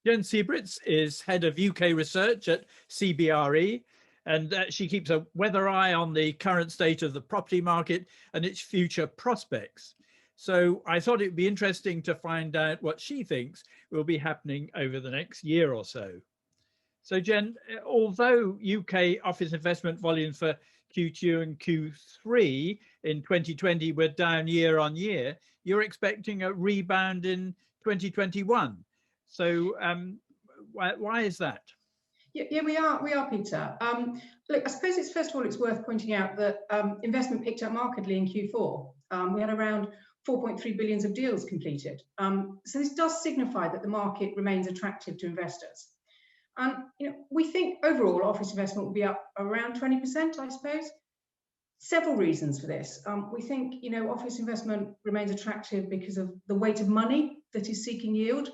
Jennet Siebrits is head of UK research at CBRE, and she keeps a weather eye on the current state of the property market and its future prospects. So I thought it'd be interesting to find out what she thinks will be happening over the next year or so. So Jen, although UK office investment volumes for Q2 and Q3 in 2020 were down year on year, you're expecting a rebound in 2021. So why is that? Yeah, we are, Peter. Look, I suppose it's first of all, it's worth pointing out that investment picked up markedly in Q4. We had around 4.3 billion of deals completed. So this does signify that the market remains attractive to investors. We think overall office investment will be up around 20%, I suppose. Several reasons for this. We think, office investment remains attractive because of the weight of money that is seeking yield.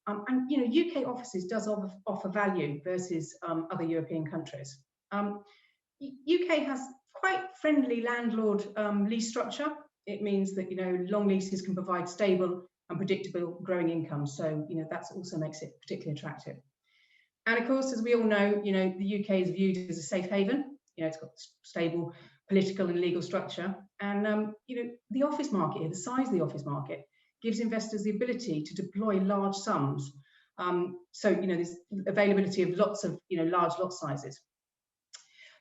UK offices does offer value versus other European countries. UK has quite friendly landlord lease structure. It means that, long leases can provide stable and predictable growing income. So, that also makes it particularly attractive. And of course, as we all know, the UK is viewed as a safe haven. It's got stable political and legal structure. And, the office market, the size of the office market, gives investors the ability to deploy large sums. So, there's availability of lots of, large lot sizes.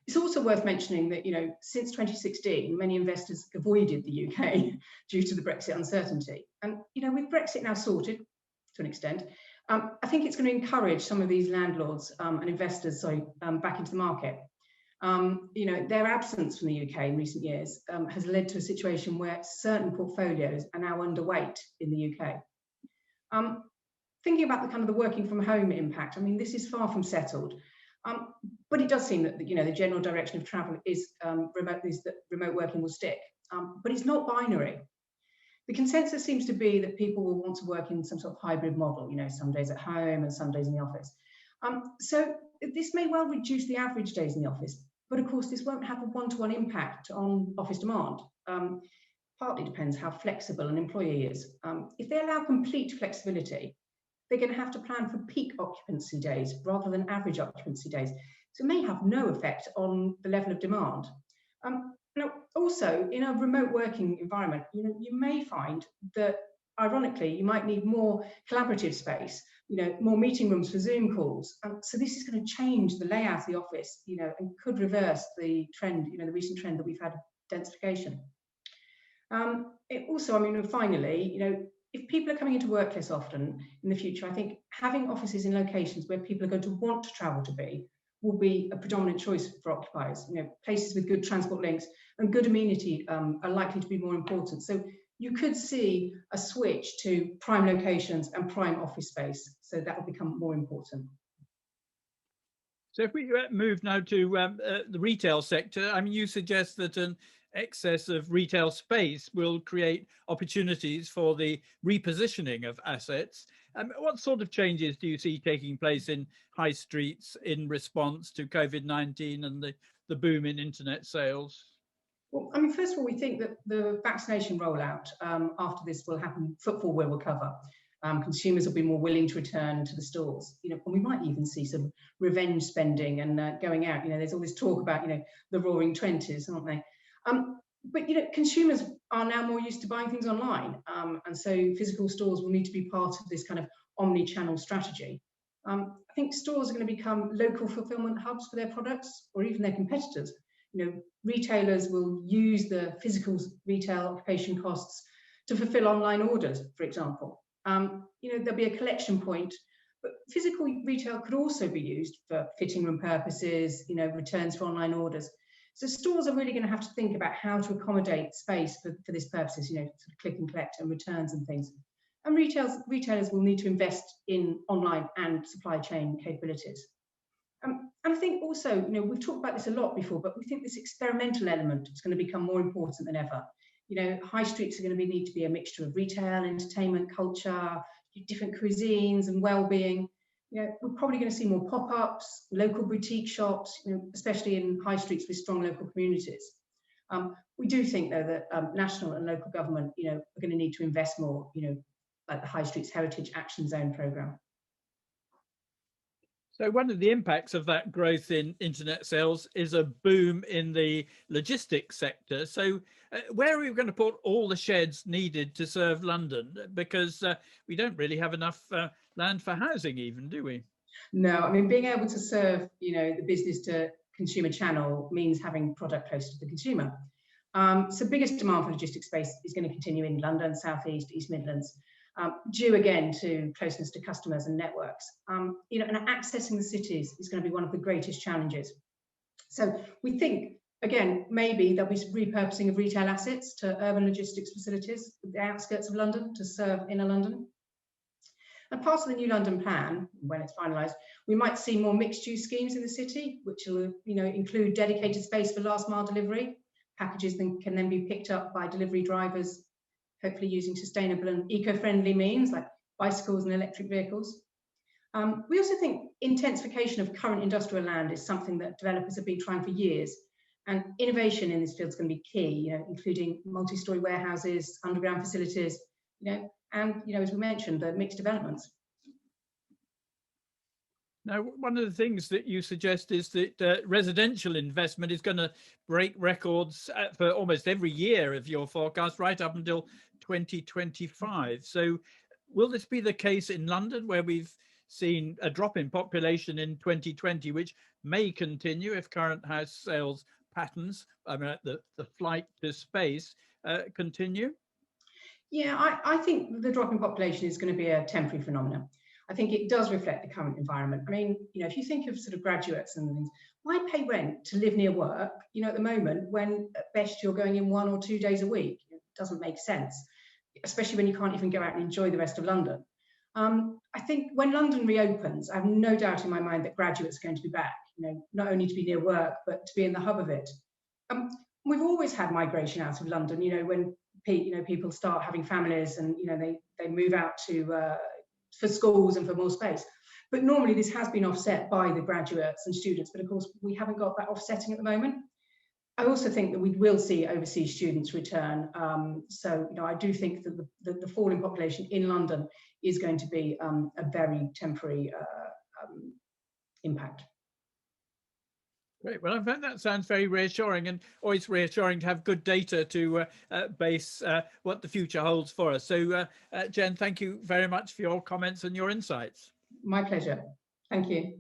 It's also worth mentioning that, since 2016, many investors avoided the UK due to the Brexit uncertainty. And, with Brexit now sorted to an extent, I think it's going to encourage some of these landlords and investors, back into the market. Their absence from the UK in recent years has led to a situation where certain portfolios are now underweight in the UK. Thinking about the kind of the working from home impact, this is far from settled, but it does seem that the general direction of travel is that remote working will stick, but it's not binary. The consensus seems to be that people will want to work in some sort of hybrid model, some days at home and some days in the office. So this may well reduce the average days in the office, but of course this won't have a one-to-one impact on office demand. Partly depends how flexible an employee is. If they allow complete flexibility, they're going to have to plan for peak occupancy days rather than average occupancy days. So it may have no effect on the level of demand. Now, also, in a remote working environment, you may find that, ironically, you might need more collaborative space, more meeting rooms for Zoom calls. So this is going to change the layout of the office, and could reverse the trend, the recent trend that we've had of densification. It also, finally, if people are coming into work less often in the future, I think having offices in locations where people are going to want to travel to be will be a predominant choice for occupiers. Places with good transport links and good amenity are likely to be more important. So you could see a switch to prime locations and prime office space. So that will become more important. So if we move now to the retail sector, you suggest that an excess of retail space will create opportunities for the repositioning of assets. What sort of changes do you see taking place in high streets in response to COVID-19 and the boom in internet sales? Well, first of all, we think that the vaccination rollout after this will happen, footfall will recover. Consumers will be more willing to return to the stores, and we might even see some revenge spending and going out. There's all this talk about, the roaring 20s, aren't they? But consumers are now more used to buying things online, and so physical stores will need to be part of this kind of omni-channel strategy. I think stores are going to become local fulfillment hubs for their products or even their competitors. Retailers will use the physical retail occupation costs to fulfill online orders, for example. There'll be a collection point, but physical retail could also be used for fitting room purposes, returns for online orders. So stores are really going to have to think about how to accommodate space for this purposes, sort of click and collect and returns and things. And retailers will need to invest in online and supply chain capabilities. And I think also, we've talked about this a lot before, but we think this experimental element is going to become more important than ever. High streets are going to need to be a mixture of retail, entertainment, culture, different cuisines and well-being. We're probably going to see more pop-ups, local boutique shops, especially in high streets with strong local communities. We do think, though, that national and local government, are going to need to invest more, like the High Streets Heritage Action Zone programme. So one of the impacts of that growth in internet sales is a boom in the logistics sector. So where are we going to put all the sheds needed to serve London? Because we don't really have enough land for housing even, do we? No, I mean, being able to serve, the business to consumer channel means having product close to the consumer. So biggest demand for logistics space is going to continue in London, South East, East Midlands, due again to closeness to customers and networks. And accessing the cities is going to be one of the greatest challenges. So we think, again, maybe there'll be repurposing of retail assets to urban logistics facilities at the outskirts of London to serve inner London. And part of the new London plan, when it's finalised, we might see more mixed-use schemes in the city, which will, include dedicated space for last-mile delivery. Packages can then be picked up by delivery drivers, hopefully using sustainable and eco-friendly means like bicycles and electric vehicles. We also think intensification of current industrial land is something that developers have been trying for years, and innovation in this field is going to be key, including multi-storey warehouses, underground facilities, and as we mentioned, the mixed developments. Now, one of the things that you suggest is that residential investment is going to break records for almost every year of your forecast, right up until 2025. So will this be the case in London, where we've seen a drop in population in 2020, which may continue if current house sales patterns, the flight to space, continue? Yeah, I think the drop in population is going to be a temporary phenomenon. I think it does reflect the current environment. I mean, if you think of sort of graduates and things, why pay rent to live near work, at the moment when at best you're going in 1 or 2 days a week? It doesn't make sense, especially when you can't even go out and enjoy the rest of London. I think when London reopens, I have no doubt in my mind that graduates are going to be back, not only to be near work, but to be in the hub of it. We've always had migration out of London, when people start having families and they move out to for schools and for more space. But normally this has been offset by the graduates and students, but of course we haven't got that offsetting at the moment. I also think that we will see overseas students return. So I do think that the fall in population in London is going to be a very temporary impact. Great. Well, I think that sounds very reassuring, and always reassuring to have good data to base what the future holds for us. So, Jen, thank you very much for your comments and your insights. My pleasure. Thank you.